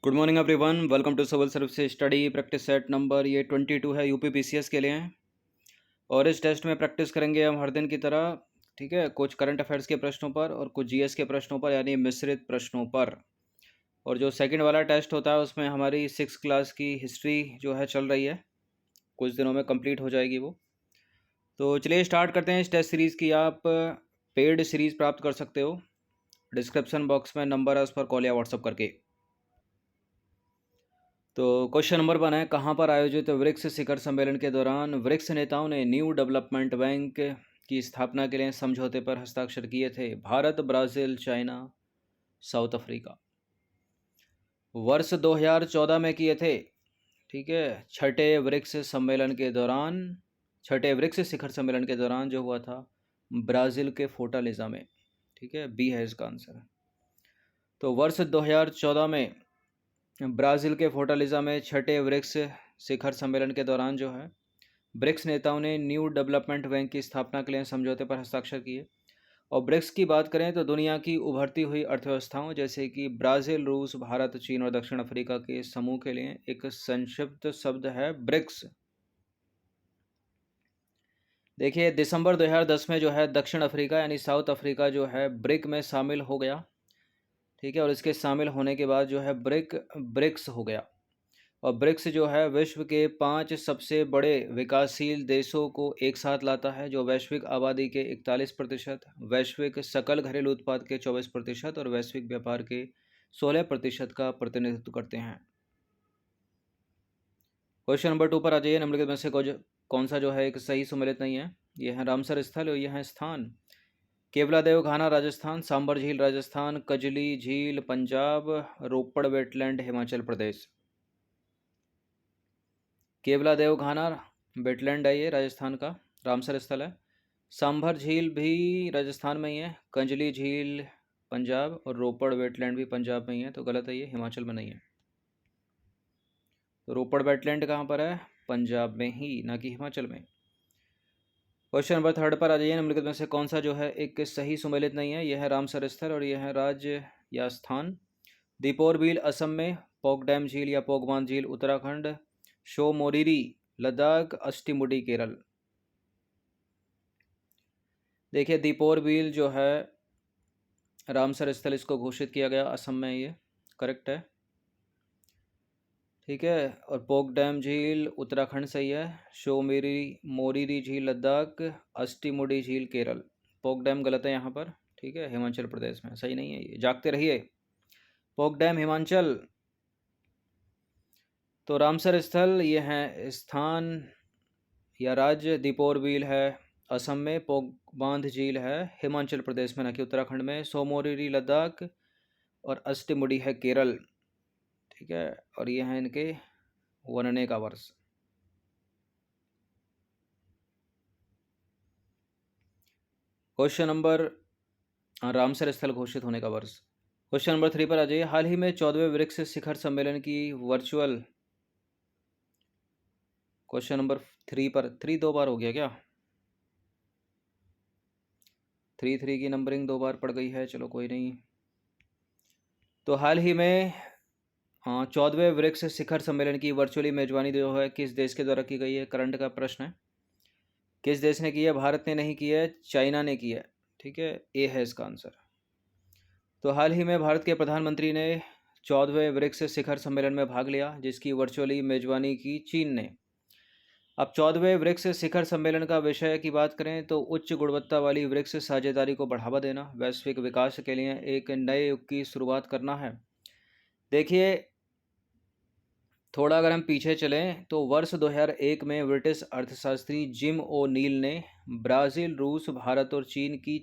Good morning everyone, welcome to civil services study practice set number ये 22 है। UP PCS के लिए है और इस टेस्ट में प्रैक्टिस करेंगे हम हर दिन की तरह। ठीक है, कुछ करंट अफेयर्स के प्रश्नों पर और कुछ जीएस के प्रश्नों पर, यानी मिश्रित प्रश्नों पर। और जो सेकंड वाला टेस्ट होता है उसमें हमारी 6 क्लास की हिस्ट्री जो है चल रही है, कुछ दिनों में कंप्लीट हो जाएगी वो। तो चलिए स्टार्ट करते हैं इस टेस्ट सीरीज़ की। आप पेड सीरीज़ प्राप्त कर सकते हो, डिस्क्रिप्शन बॉक्स में नंबर है, उस पर कॉल या व्हाट्सअप करके। तो क्वेश्चन नंबर 1 है, कहाँ पर आयोजित ब्रिक्स शिखर सम्मेलन के दौरान ब्रिक्स नेताओं ने न्यू डेवलपमेंट बैंक की स्थापना के लिए समझौते पर हस्ताक्षर किए थे? Bharat, Brazil, China, south Africa. वर्ष 2014 में किए थे। ठीक है, छठे ब्रिक्स शिखर सम्मेलन के दौरान जो हुआ था ब्राज़ील के फोर्टालिज़ा में। ठीक है, बी है इसका आंसर। तो वर्ष 2014 में ब्राज़ील के फोर्टालिज़ा में छठे ब्रिक्स शिखर सम्मेलन के दौरान जो है ब्रिक्स नेताओं ने न्यू डेवलपमेंट बैंक की स्थापना के लिए समझौते पर हस्ताक्षर किए। और ब्रिक्स की बात करें तो दुनिया की उभरती हुई अर्थव्यवस्थाओं जैसे कि ब्राज़ील, रूस, भारत, चीन और दक्षिण अफ्रीका के समूह के लिए एक संक्षिप्त शब्द है ब्रिक्स। देखिए, दिसंबर 2010 में जो है दक्षिण अफ्रीका यानी साउथ अफ्रीका जो है ब्रिक में शामिल हो गया। ठीक है, और इसके शामिल होने के बाद जो है ब्रिक्स हो गया। और ब्रिक्स जो है विश्व के 5 सबसे बड़े विकासशील देशों को एक साथ लाता है, जो वैश्विक आबादी के 41%, वैश्विक सकल घरेलू उत्पाद के 24% और वैश्विक व्यापार के 16% का प्रतिनिधित्व करते हैं। क्वेश्चन नंबर 2 पर आ जाइए। निम्नलिखित में से कौन सा जो है एक सही सुमेलित नहीं है? यह है रामसर स्थल और यह है स्थान। केवलादेव घाना राजस्थान, सांबर झील राजस्थान, कजली झील पंजाब, रोपड़ वेटलैंड हिमाचल प्रदेश। केवलादेव घाना वेटलैंड है ये राजस्थान का, रामसर स्थल है। सांभर झील भी राजस्थान में ही है, कंजली झील पंजाब और रोपड़ वेटलैंड भी पंजाब में ही है, तो गलत है ये, हिमाचल में नहीं है। तो रोपड़ वेटलैंड कहाँ पर है? पंजाब में ही, ना कि हिमाचल में। क्वेश्चन नंबर 3 पर आ जाइए। निम्नलिखित में से कौन सा जो है एक सही सुमेलित नहीं है? यह है रामसर स्थल और यह है राज्य या स्थान। दीपोर बील असम में, पोकडैम झील या पोगबांध झील उत्तराखंड, शो मोरिरी लद्दाख, अष्टीमुडी केरल। देखिए, दीपोर बील जो है रामसर स्थल इसको घोषित किया गया, असम में ये करेक्ट है। ठीक है, और पोक डैम झील उत्तराखंड सही है। मोरिरी झील लद्दाख, अष्टीमुडी झील केरल। पोक डैम गलत है यहाँ पर। ठीक है, हिमाचल प्रदेश में, सही नहीं है ये, जागते रहिए। पोक डैम हिमाचल। तो रामसर स्थल ये है स्थान या राज्य, दीपोर बील है असम में, पोगबांध झील है हिमाचल प्रदेश में, ना कि उत्तराखंड में, सोमोरिरी लद्दाख और अष्टमुडी है केरल। ठीक है, और ये हैं इनके वर्णने का वर्ष। क्वेश्चन नंबर, रामसर स्थल घोषित होने का वर्ष। क्वेश्चन नंबर 3 पर आ जाइए। हाल ही में 14वें ब्रिक्स शिखर सम्मेलन की वर्चुअल। क्वेश्चन नंबर 3 पर 3 2 बार हो गया क्या? 3 की नंबरिंग 2 बार पड़ गई है, चलो कोई नहीं। तो हाल ही में 14वें ब्रिक्स शिखर सम्मेलन की वर्चुअली मेजबानी जो है किस देश के द्वारा की गई है? करंट का प्रश्न है। किस देश ने की है? भारत ने नहीं की है, चाइना ने की है। ठीक है, ए है इसका आंसर। तो हाल ही में भारत के प्रधानमंत्री ने 14वें ब्रिक्स शिखर सम्मेलन में भाग लिया, जिसकी वर्चुअली मेजबानी की चीन ने। अब 14वें ब्रिक्स शिखर सम्मेलन का विषय की बात करें तो उच्च गुणवत्ता वाली ब्रिक्स साझेदारी को बढ़ावा देना, वैश्विक विकास के लिए एक नए युग की शुरुआत करना है। देखिए, थोड़ा अगर हम पीछे चलें तो वर्ष 2001 में ब्रिटिश अर्थशास्त्री जिम ओ नील ने ब्राज़ील, रूस, भारत और चीन की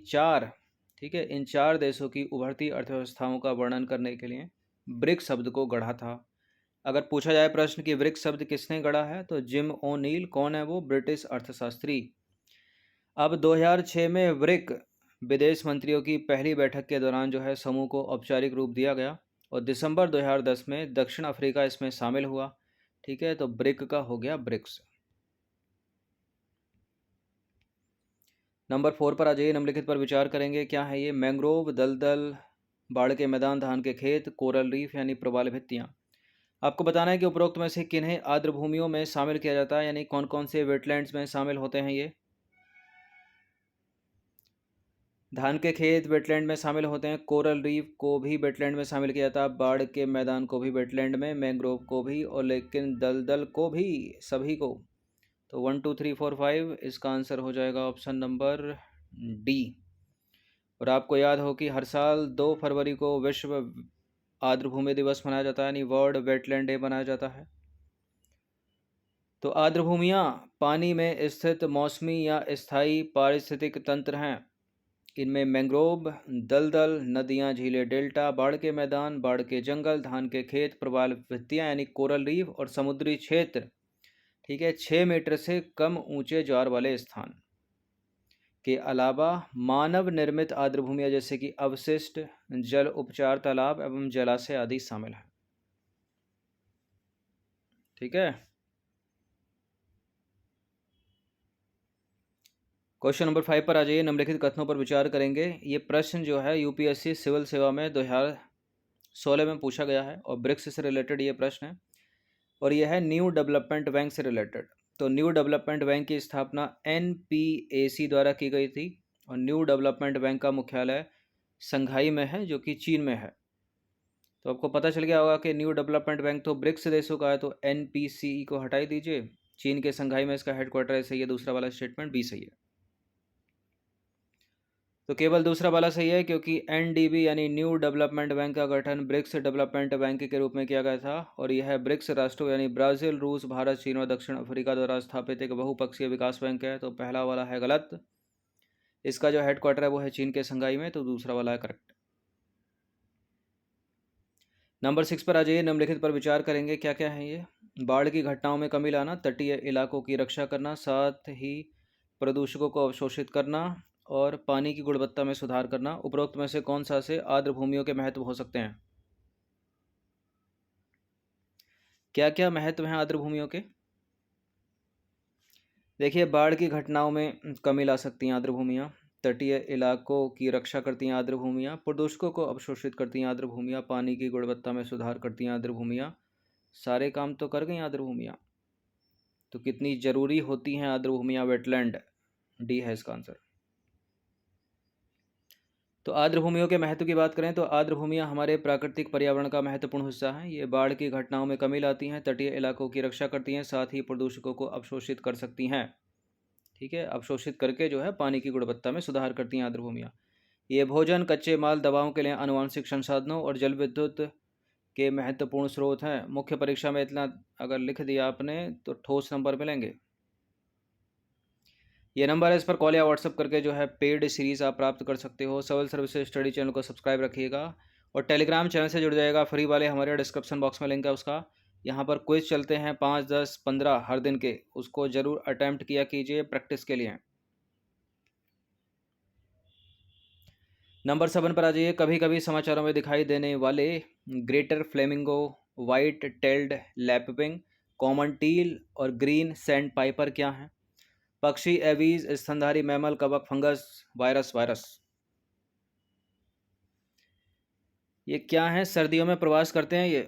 ठीक है, इन 4 देशों की उभरती अर्थव्यवस्थाओं का वर्णन करने के लिए ब्रिक्स शब्द को गढ़ा था। अगर पूछा जाए प्रश्न कि ब्रिक्स शब्द किसने गढ़ा है, तो जिम ओ नील। कौन है वो? ब्रिटिश अर्थशास्त्री। अब 2006 में ब्रिक विदेश मंत्रियों की पहली बैठक के दौरान जो है समूह को औपचारिक रूप दिया गया और दिसंबर 2010 में दक्षिण अफ्रीका इसमें शामिल हुआ। ठीक है, तो ब्रिक का हो गया ब्रिक्स। नंबर 4 पर आ जाइए। निम्नलिखित पर विचार करेंगे। क्या है ये? मैंग्रोव, दलदल, बाढ़ के मैदान, धान के खेत, कोरल रीफ यानी प्रवाल भित्तियाँ। आपको बताना है कि उपरोक्त में से किन्हें आर्द्र भूमियों में शामिल किया जाता है, यानी कौन कौन से वेटलैंड्स में शामिल होते हैं ये। धान के खेत वेटलैंड में शामिल होते हैं, कोरल रीफ को भी वेटलैंड में शामिल किया जाता है, बाढ़ के मैदान को भी वेटलैंड में, मैंग्रोव को भी, और लेकिन दलदल को भी, सभी को। तो 1 2 3 4 5 इसका आंसर हो जाएगा ऑप्शन नंबर डी। और आपको याद हो कि हर साल 2 फरवरी को विश्व आर्द्र भूमि दिवस मनाया जाता है, यानी वर्ल्ड वेटलैंड डे मनाया जाता है। तो आर्द्र भूमियाँ पानी में स्थित मौसमी या स्थायी पारिस्थितिक तंत्र हैं। इनमें मैंग्रोव, दलदल, नदियाँ, झीलें, डेल्टा, बाढ़ के मैदान, बाढ़ के जंगल, धान के खेत, प्रवाल भित्तियाँ यानी कोरल रीफ, और समुद्री क्षेत्र, ठीक है, 6 मीटर से कम ऊंचे ज्वार वाले स्थान के अलावा मानव निर्मित आर्द्र भूमियाँ जैसे कि अवशिष्ट जल उपचार तालाब एवं जलाशय आदि शामिल हैं। ठीक है। क्वेश्चन नंबर 5 पर आ जाइए। निम्नलिखित कथनों पर विचार करेंगे। ये प्रश्न जो है यूपीएससी सिविल सेवा में 2016 में पूछा गया है और ब्रिक्स से रिलेटेड ये प्रश्न है, और यह है न्यू डेवलपमेंट बैंक से रिलेटेड। तो न्यू डेवलपमेंट बैंक की स्थापना एनपीएसी द्वारा की गई थी, और न्यू डेवलपमेंट बैंक का मुख्यालय संघाई में है, जो कि चीन में है। तो आपको पता चल गया होगा कि न्यू डेवलपमेंट बैंक तो ब्रिक्स देशों का है, तो एनपीसीई को हटाई दीजिए, चीन के संघाई में इसका हेडक्वार्टर है। सही है, दूसरा वाला स्टेटमेंट बी सही है। तो केवल दूसरा वाला सही है, क्योंकि एनडीबी यानी न्यू डेवलपमेंट बैंक का गठन ब्रिक्स डेवलपमेंट बैंक के रूप में किया गया था, और यह ब्रिक्स राष्ट्रों यानी ब्राज़ील, रूस, भारत, चीन और दक्षिण अफ्रीका द्वारा स्थापित एक बहुपक्षीय विकास बैंक है। तो पहला वाला है गलत, इसका जो हेडक्वार्टर है वो है चीन के संघाई में, तो दूसरा वाला है करेक्ट। नंबर 6 पर आ जाइए। निम्नलिखित पर विचार करेंगे। क्या क्या है ये। बाढ़ की घटनाओं में कमी लाना, तटीय इलाकों की रक्षा करना, साथ ही प्रदूषकों को अवशोषित करना, और पानी की गुणवत्ता में सुधार करना। उपरोक्त में से कौन सा से आर्द्र भूमियों के महत्व हो सकते हैं। क्या क्या महत्व हैं आर्द्र भूमियों के। देखिए, बाढ़ की घटनाओं में कमी ला सकती हैं आर्द्र भूमियाँ, तटीय इलाकों की रक्षा करती हैं आर्द्र भूमियाँ, प्रदूषकों को अवशोषित करती हैं आर्द्र भूमियाँ, पानी की गुणवत्ता में सुधार करती हैं आर्द्र भूमियाँ। सारे काम तो कर गई आर्द्र भूमियाँ। तो कितनी ज़रूरी होती हैं आर्द्र भूमियाँ, वेटलैंड, डी है इसका आंसर। तो आर्द्र भूमियों के महत्व की बात करें तो आर्द्र भूमियाँ हमारे प्राकृतिक पर्यावरण का महत्वपूर्ण हिस्सा हैं। ये बाढ़ की घटनाओं में कमी लाती हैं, तटीय इलाकों की रक्षा करती हैं, साथ ही प्रदूषकों को अवशोषित कर सकती हैं। ठीक है, अवशोषित करके जो है पानी की गुणवत्ता में सुधार करती हैं आर्द्र भूमियाँ। ये भोजन, कच्चे माल, दवाओं के लिए आनुवांशिक संसाधनों और जल विद्युत के महत्वपूर्ण स्रोत हैं। मुख्य परीक्षा में इतना अगर लिख दिया आपने तो ठोस नंबर मिलेंगे। ये नंबर है, इस पर कॉल या व्हाट्सअप करके जो है पेड सीरीज़ आप प्राप्त कर सकते हो। सिविल सर्विसेज स्टडी चैनल को सब्सक्राइब रखिएगा और टेलीग्राम चैनल से जुड़ जाएगा। फ्री वाले हमारे डिस्क्रिप्शन बॉक्स में लिंक है उसका। यहाँ पर क्विज चलते हैं 5, 10, 15 हर दिन के, उसको ज़रूर अटैम्प्ट किया कीजिए प्रैक्टिस के लिए। नंबर 7 पर आ जाइए। कभी कभी समाचारों में दिखाई देने वाले greater flamingo, white tailed lapwing, common teal और ग्रीन सैंड पाइपर क्या हैं। पक्षी, एवीज, स्तनधारी मैमल, कवक, फंगस, वायरस। ये क्या है, सर्दियों में प्रवास करते हैं ये।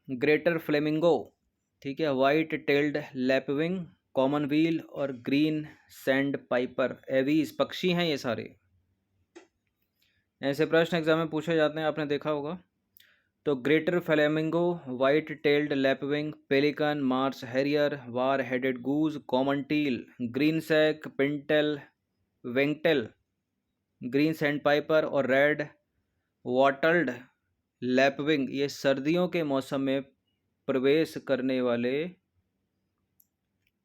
ग्रेटर फ्लेमिंगो, ठीक है, white tailed lapwing, common wheel और ग्रीन सैंड पाइपर एवीज पक्षी हैं ये सारे। ऐसे प्रश्न एग्जाम में पूछे जाते हैं, आपने देखा होगा। तो greater flamingo, white tailed lapwing, pelican, marsh harrier, bar headed goose, common teal, greenshank, pintail, wagtail, green sandpiper और रेड वाटल्ड लैपविंग, ये सर्दियों के मौसम में प्रवेश करने वाले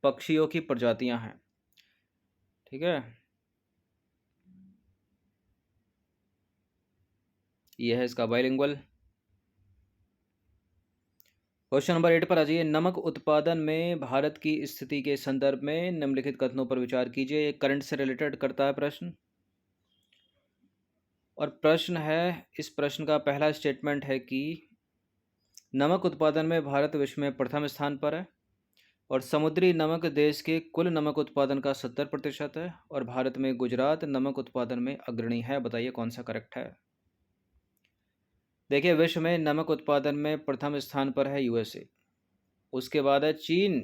पक्षियों की प्रजातियां हैं। ठीक है, यह है इसका बाइलिंगुअल। क्वेश्चन नंबर 8 पर आ जाइए। नमक उत्पादन में भारत की स्थिति के संदर्भ में निम्नलिखित कथनों पर विचार कीजिए। करंट से रिलेटेड करता है प्रश्न, और प्रश्न है, इस प्रश्न का पहला स्टेटमेंट है कि नमक उत्पादन में भारत विश्व में प्रथम स्थान पर है, और समुद्री नमक देश के कुल नमक उत्पादन का 70% है, और भारत में गुजरात नमक उत्पादन में अग्रणी है। बताइए कौन सा करेक्ट है। देखिए, विश्व में नमक उत्पादन में प्रथम स्थान पर है यूएसए, उसके बाद है चीन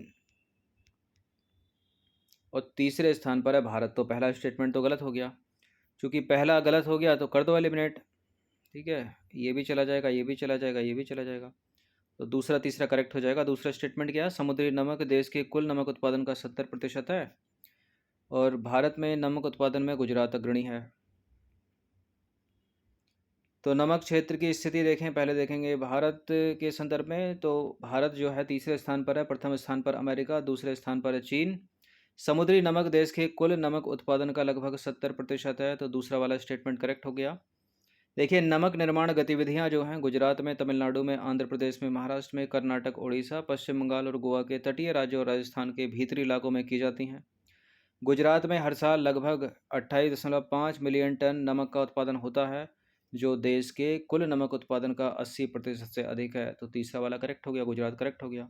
और तीसरे स्थान पर है भारत। तो पहला स्टेटमेंट तो गलत हो गया, क्योंकि पहला गलत हो गया तो कर दो एलिमिनेट। ठीक है, ये भी चला जाएगा, ये भी चला जाएगा, ये भी चला जाएगा, तो दूसरा तीसरा करेक्ट हो जाएगा। दूसरा स्टेटमेंट क्या है? समुद्री नमक देश के कुल नमक उत्पादन का 70% है और भारत में नमक उत्पादन में गुजरात अग्रणी है। तो नमक क्षेत्र की स्थिति देखें, पहले देखेंगे भारत के संदर्भ में। तो भारत जो है तीसरे स्थान पर है, प्रथम स्थान पर अमेरिका, दूसरे स्थान पर है चीन। समुद्री नमक देश के कुल नमक उत्पादन का लगभग 70% है, तो दूसरा वाला स्टेटमेंट करेक्ट हो गया। देखिए, नमक निर्माण गतिविधियां जो हैं गुजरात में, तमिलनाडु में, आंध्र प्रदेश में, महाराष्ट्र में, कर्नाटक, उड़ीसा, पश्चिम बंगाल और गोवा के तटीय राज्यों और राजस्थान के भीतरी इलाकों में की जाती हैं। गुजरात में हर साल लगभग 28.5 मिलियन टन नमक का उत्पादन होता है, जो देश के कुल नमक उत्पादन का 80% से अधिक है। तो तीसरा वाला करेक्ट हो गया, गुजरात करेक्ट हो गया।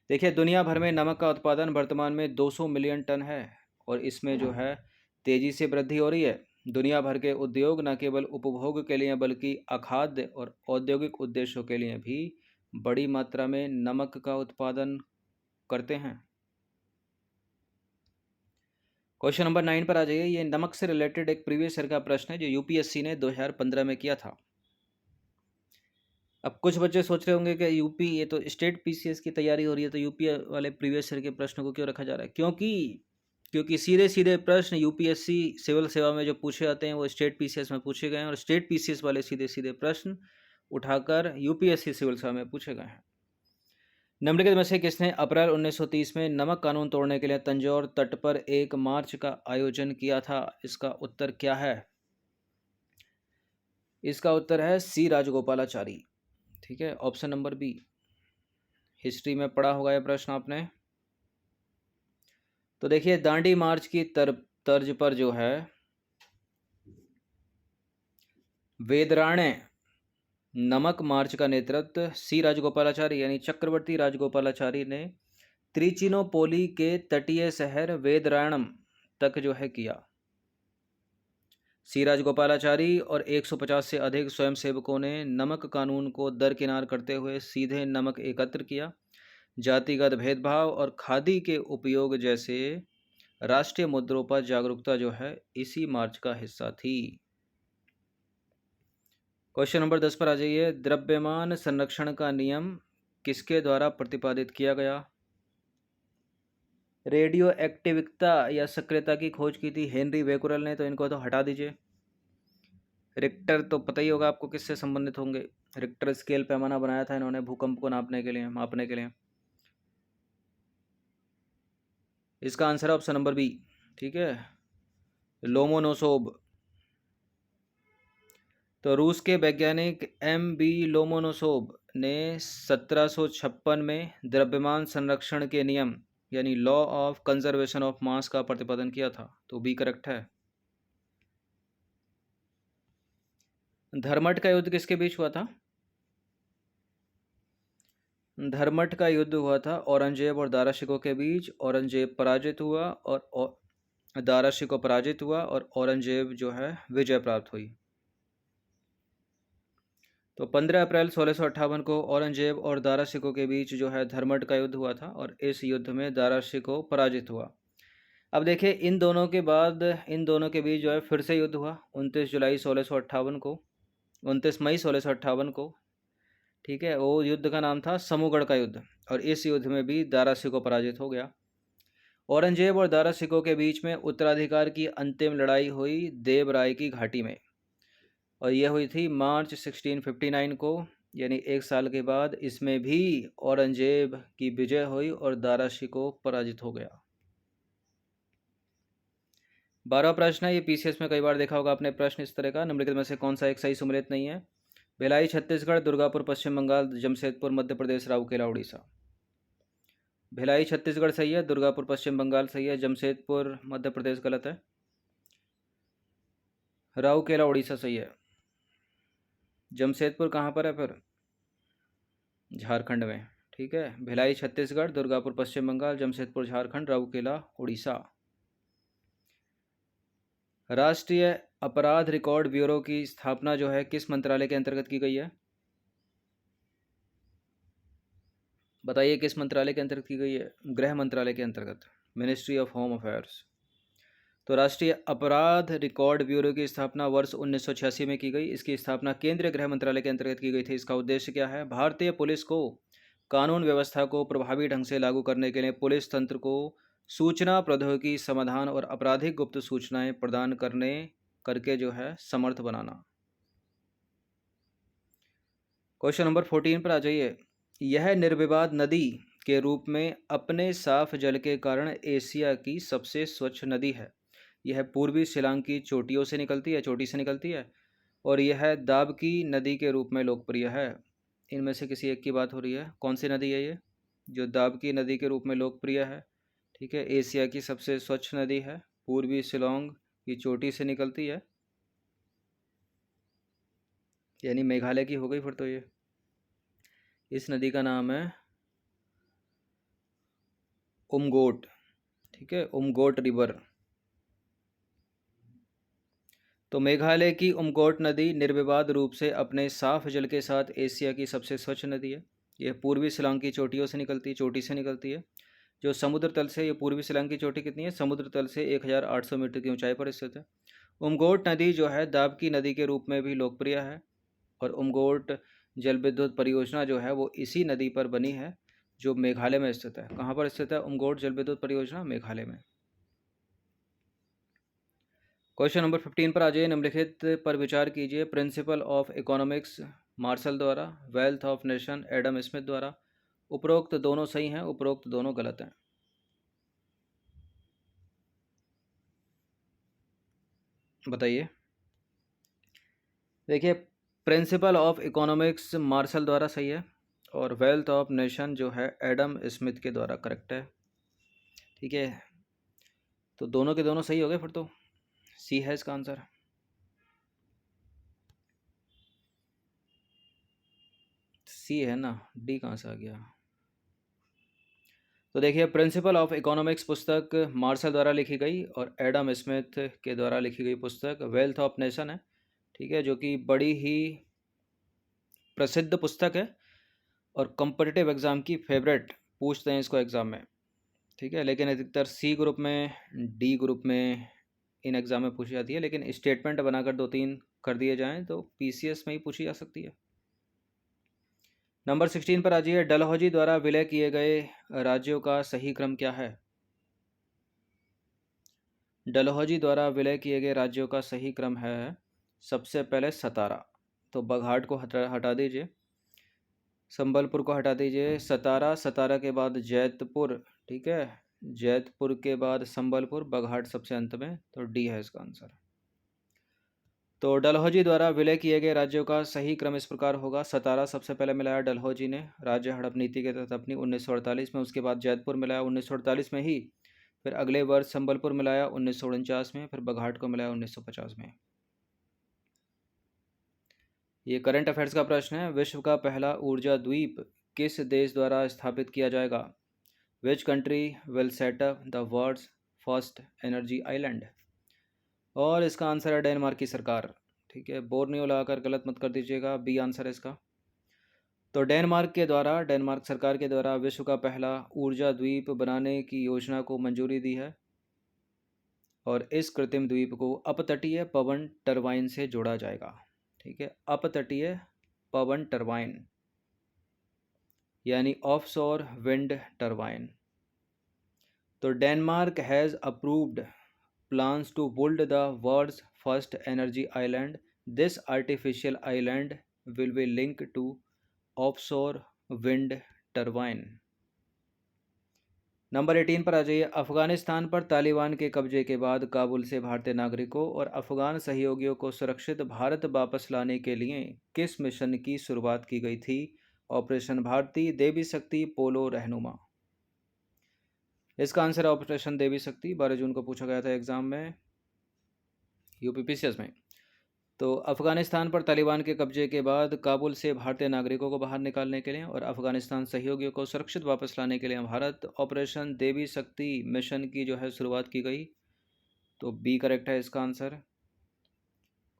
देखिए, दुनिया भर में नमक का उत्पादन वर्तमान में 200 मिलियन टन है और इसमें जो है तेज़ी से वृद्धि हो रही है। दुनिया भर के उद्योग न केवल उपभोग के लिए बल्कि अखाद्य और औद्योगिक उद्देश्यों के लिए भी बड़ी मात्रा में नमक का उत्पादन करते हैं। क्वेश्चन नंबर 9 पर आ जाइए। ये नमक से रिलेटेड एक प्रीवियस ईयर का प्रश्न है जो यूपीएससी ने 2015 में किया था। अब कुछ बच्चे सोच रहे होंगे कि यूपी, ये तो स्टेट पीसीएस की तैयारी हो रही है, तो यूपी वाले प्रीवियस ईयर के प्रश्न को क्यों रखा जा रहा है? क्योंकि सीधे सीधे प्रश्न यूपीएससी सिविल सेवा में जो पूछे जाते हैं वो स्टेट पीसीएस में पूछे गए हैं, और स्टेट पीसीएस वाले सीधे सीधे प्रश्न उठाकर यूपीएससी सिविल सेवा में पूछे गए हैं। निम्नलिखित में से किसने अप्रैल 1930 में नमक कानून तोड़ने के लिए तंजौर तट पर एक मार्च का आयोजन किया था? इसका उत्तर क्या है? इसका उत्तर है सी राजगोपालाचारी। ठीक है, ऑप्शन नंबर बी। हिस्ट्री में पढ़ा होगा यह प्रश्न आपने। तो देखिए, दांडी मार्च की तर्ज पर जो है वेदराणे नमक मार्च का नेतृत्व सी राजगोपालाचारी यानी चक्रवर्ती राजगोपालाचारी ने त्रिचिनोपोली के तटीय शहर वेदराणम तक जो है किया। सी राजगोपालाचारी और 150 से अधिक स्वयंसेवकों ने नमक कानून को दरकिनार करते हुए सीधे नमक एकत्र किया। जातिगत भेदभाव और खादी के उपयोग जैसे राष्ट्रीय मुद्दों पर जागरूकता जो है इसी मार्च का हिस्सा थी। क्वेश्चन नंबर 10 पर आ जाइए। द्रव्यमान संरक्षण का नियम किसके द्वारा प्रतिपादित किया गया? रेडियो एक्टिविकता या सक्रियता की खोज की थी हेनरी बेकुरल ने, तो इनको तो हटा दीजिए। रिक्टर तो पता ही होगा आपको किससे संबंधित होंगे। रिक्टर स्केल पैमाना बनाया था इन्होंने भूकंप को मापने के लिए। इसका आंसर है ऑप्शन नंबर बी। ठीक है, लोमोनोसोव। तो रूस के वैज्ञानिक M.B. लोमोनोसोव ने 1756 में द्रव्यमान संरक्षण के नियम यानी law of conservation of mass का प्रतिपादन किया था। तो बी करेक्ट है। धर्मठ का युद्ध किसके बीच हुआ था? धर्मठ का युद्ध हुआ था औरंगजेब और दारा शिकोह के बीच। औरंगजेब पराजित हुआ और दारा शिकोह पराजित हुआ और औरंगजेब जो है विजय प्राप्त हुई। तो 15 अप्रैल 1658 को औरंगजेब और दारा शिकोह के बीच जो है धर्मठ का युद्ध हुआ था और इस युद्ध में दारा शिकोह पराजित हुआ। अब देखिए, इन दोनों के बाद इन दोनों के बीच जो है फिर से युद्ध हुआ 29 जुलाई 1658 को, 29 मई 1658 को। ठीक है, वो युद्ध का नाम था समूगढ़ का युद्ध और इस युद्ध में भी दारा शिकोह पराजित हो गया। औरंगजेब और दारा शिकोह के बीच में उत्तराधिकार की अंतिम लड़ाई हुई देवराय की घाटी में और यह हुई थी मार्च 1659 को, यानी एक साल के बाद। इसमें भी औरंगजेब की विजय हुई और दारा शिकोह पराजित हो गया। 12वां प्रश्न है, ये पीसीएस में कई बार देखा होगा आपने प्रश्न इस तरह का। निम्नलिखित में से कौन सा एक सही सम्मिलित नहीं है? भिलाई छत्तीसगढ़, दुर्गापुर पश्चिम बंगाल, जमशेदपुर मध्य प्रदेश, राउरकेला उड़ीसा। भिलाई छत्तीसगढ़ सही है, दुर्गापुर पश्चिम बंगाल सही है, जमशेदपुर मध्य प्रदेश गलत है, राउरकेला उड़ीसा सही है। जमशेदपुर कहाँ पर है फिर? झारखंड में। ठीक है, भिलाई छत्तीसगढ़, दुर्गापुर पश्चिम बंगाल, जमशेदपुर झारखंड, राउरकेला उड़ीसा। राष्ट्रीय अपराध रिकॉर्ड ब्यूरो की स्थापना जो है किस मंत्रालय के अंतर्गत की गई है? बताइए किस मंत्रालय के अंतर्गत की गई है? गृह मंत्रालय के अंतर्गत, मिनिस्ट्री ऑफ होम अफेयर्स। तो राष्ट्रीय अपराध रिकॉर्ड ब्यूरो की स्थापना वर्ष 1986 में की गई। इसकी स्थापना केंद्रीय गृह मंत्रालय के अंतर्गत की गई थी। इसका उद्देश्य क्या है? भारतीय पुलिस को कानून व्यवस्था को प्रभावी ढंग से लागू करने के लिए पुलिस तंत्र को सूचना प्रौद्योगिकी समाधान और आपराधिक गुप्त सूचनाएं प्रदान करने करके जो है समर्थ बनाना। क्वेश्चन नंबर 14 पर आ जाइए। यह निर्विवाद नदी के रूप में अपने साफ जल के कारण एशिया की सबसे स्वच्छ नदी है। यह पूर्वी शिलांग की चोटियों से निकलती है, चोटी से निकलती है, और यह दाबकी नदी के रूप में लोकप्रिय है। इनमें से किसी एक की बात हो रही है। कौन सी नदी है ये जो दाबकी नदी के रूप में लोकप्रिय है? ठीक है, एशिया की सबसे स्वच्छ नदी है, पूर्वी शिलांग की चोटी से निकलती है, यानी मेघालय की हो गई फिर तो ये। इस नदी का नाम है उमगोट। ठीक है, उमगोट रिवर। तो मेघालय की उमगोट नदी निर्विवाद रूप से अपने साफ जल के साथ एशिया की सबसे स्वच्छ नदी है। यह पूर्वी शिलांग की चोटियों से निकलती है, चोटी से निकलती है, जो समुद्र तल से, ये पूर्वी शिलांग की चोटी कितनी है? समुद्र तल से 1800 मीटर की ऊंचाई पर स्थित है। उमगोट नदी जो है दाबकी नदी के रूप में भी लोकप्रिय है, और उमगोट जल विद्युत परियोजना जो है वो इसी नदी पर बनी है, जो मेघालय में स्थित है। कहाँ पर स्थित है उमगोट जल विद्युत परियोजना? मेघालय में। क्वेश्चन नंबर 15 पर आ जाइए। निम्नलिखित पर विचार कीजिए। प्रिंसिपल ऑफ इकोनॉमिक्स मार्शल द्वारा, wealth of nation Adam Smith द्वारा। उपरोक्त दोनों सही हैं, उपरोक्त दोनों गलत हैं। बताइए। देखिए, प्रिंसिपल ऑफ इकोनॉमिक्स मार्शल द्वारा सही है, और वेल्थ ऑफ नेशन जो है एडम स्मिथ के द्वारा करेक्ट है। ठीक है, तो दोनों के दोनों सही हो गए फिर तो। सी है इसका आंसर। सी है ना, डी कहाँ से आ गया? तो देखिए, प्रिंसिपल ऑफ इकोनॉमिक्स पुस्तक मार्शल द्वारा लिखी गई और एडम स्मिथ के द्वारा लिखी गई पुस्तक वेल्थ ऑफ नेशन है। ठीक है, जो कि बड़ी ही प्रसिद्ध पुस्तक है और कॉम्पिटिटिव एग्ज़ाम की फेवरेट पूछते हैं इसको एग्ज़ाम में। ठीक है, लेकिन अधिकतर सी ग्रुप में, डी ग्रुप में इन एग्ज़ाम में पूछी जाती है, लेकिन स्टेटमेंट बनाकर 2-3 कर दिए जाएँ तो पीसीएस में ही पूछी जा सकती है। नंबर 16 पर आ जाइए। डलहौजी द्वारा विलय किए गए राज्यों का सही क्रम क्या है? डलहौजी द्वारा विलय किए गए राज्यों का सही क्रम है, सबसे पहले सतारा, तो बघाट को हटा दीजिए, संबलपुर को हटा दीजिए, सतारा, सतारा के बाद जैतपुर। ठीक है, जैतपुर के बाद संबलपुर, बघाट सबसे अंत में, तो डी है इसका आंसर। तो डलहौजी द्वारा विलय किए गए राज्यों का सही क्रम इस प्रकार होगा। सतारा सबसे पहले मिलाया डलहौजी ने राज्य हड़प नीति के तहत अपनी 1948 में, उसके बाद जैतपुर मिलाया 1948 में ही, फिर अगले वर्ष संबलपुर मिलाया 1949 में, फिर बघाट को मिलाया 1950 में। ये करंट अफेयर्स का प्रश्न है। विश्व का पहला ऊर्जा द्वीप किस देश द्वारा स्थापित किया जाएगा? Which country will set up the world's first energy island? और इसका आंसर है डेनमार्क की सरकार। ठीक है, बोर्नियो लगाकर गलत मत कर दीजिएगा, बी आंसर है इसका। तो डेनमार्क सरकार के द्वारा विश्व का पहला ऊर्जा द्वीप बनाने की योजना को मंजूरी दी है, और इस कृत्रिम द्वीप को अपतटीय पवन टरबाइन से जोड़ा जाएगा। ठीक है, अपतटीय पवन टरबाइन यानी ऑफशोर विंड टरबाइन। तो Denmark has approved plans to build the world's first energy island. This artificial island will be linked to offshore wind turbine. Number 18 पर आ जाइए। अफगानिस्तान पर तालिबान के कब्जे के बाद काबुल से भारतीय नागरिकों और अफगान सहयोगियों को सुरक्षित भारत वापस लाने के लिए किस मिशन की शुरुआत की गई थी? ऑपरेशन भारती, देवी शक्ति, पोलो, रहनुमा। इसका आंसर है ऑपरेशन देवी शक्ति। 12 जून को पूछा गया था एग्जाम में, यूपीपीसीएस में। तो अफगानिस्तान पर तालिबान के कब्जे के बाद काबुल से भारतीय नागरिकों को बाहर निकालने के लिए और अफगानिस्तान सहयोगियों को सुरक्षित वापस लाने के लिए भारत ऑपरेशन देवी शक्ति मिशन की जो है शुरुआत की गई। तो बी करेक्ट है इसका आंसर।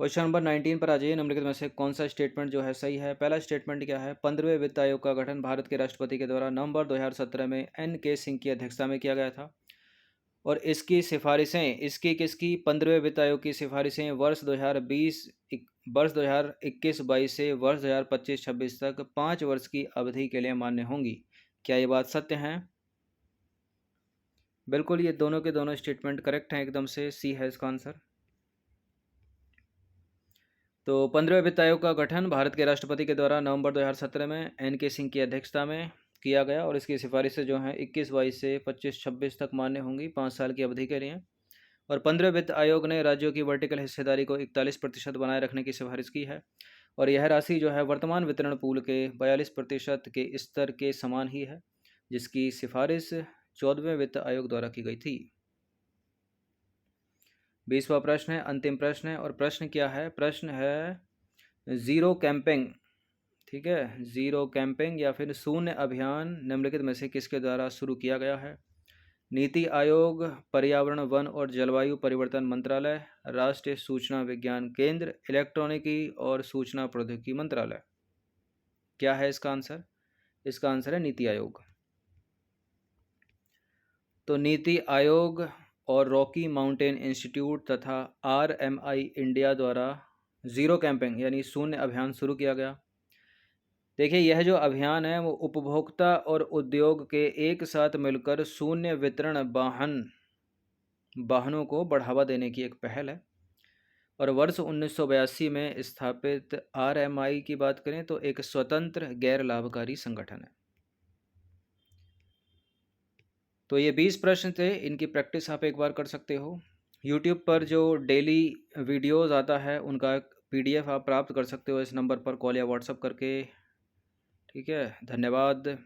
क्वेश्चन नंबर 19 पर आ जाइए। निम्नलिखित में से कौन सा स्टेटमेंट जो है सही है? पहला स्टेटमेंट क्या है? 15वें वित्त आयोग का गठन भारत के राष्ट्रपति के द्वारा नवंबर 2017 में NK सिंह की अध्यक्षता में किया गया था और इसकी सिफारिशें इसकी किसकी 15वें वित्त आयोग की सिफारिशें वर्ष 2021-22 से वर्ष 2025-26 तक 5 वर्ष की अवधि के लिए मान्य होंगी। क्या ये बात सत्य है? बिल्कुल, ये दोनों के दोनों स्टेटमेंट करेक्ट हैं, एकदम से सी है इसका आंसर। तो 15वें वित्त आयोग का गठन भारत के राष्ट्रपति के द्वारा नवंबर 2017 में NK सिंह की अध्यक्षता में किया गया और इसकी सिफारिशें जो हैं 21-22 से 25-26 तक मान्य होंगी 5 साल की अवधि के लिए। और 15वें वित्त आयोग ने राज्यों की वर्टिकल हिस्सेदारी को 41% बनाए रखने की सिफारिश की है और यह राशि जो है वर्तमान वितरण पूल के 42% के स्तर के समान ही है, जिसकी सिफारिश 14वें वित्त आयोग द्वारा की गई थी। 20वां प्रश्न है, अंतिम प्रश्न है और प्रश्न क्या है? प्रश्न है ज़ीरो कैंपिंग। ठीक है, ज़ीरो कैंपिंग या फिर शून्य अभियान निम्नलिखित में से किसके द्वारा शुरू किया गया है? नीति आयोग, पर्यावरण वन और जलवायु परिवर्तन मंत्रालय, राष्ट्रीय सूचना विज्ञान केंद्र, इलेक्ट्रॉनिकी और सूचना प्रौद्योगिकी मंत्रालय। क्या है इसका आंसर? इसका आंसर है नीति आयोग। तो नीति आयोग और रॉकी माउंटेन इंस्टीट्यूट तथा RMI इंडिया द्वारा ज़ीरो कैंपिंग यानी शून्य अभियान शुरू किया गया। देखिए, यह जो अभियान है वो उपभोक्ता और उद्योग के एक साथ मिलकर शून्य वितरण वाहनों को बढ़ावा देने की एक पहल है और वर्ष 1982 में स्थापित RMI की बात करें तो एक स्वतंत्र गैर लाभकारी संगठन है। तो ये 20 प्रश्न थे, इनकी प्रैक्टिस आप एक बार कर सकते हो। यूट्यूब पर जो डेली वीडियोस आता है उनका PDF आप प्राप्त कर सकते हो इस नंबर पर कॉल या व्हाट्सएप करके। ठीक है, धन्यवाद।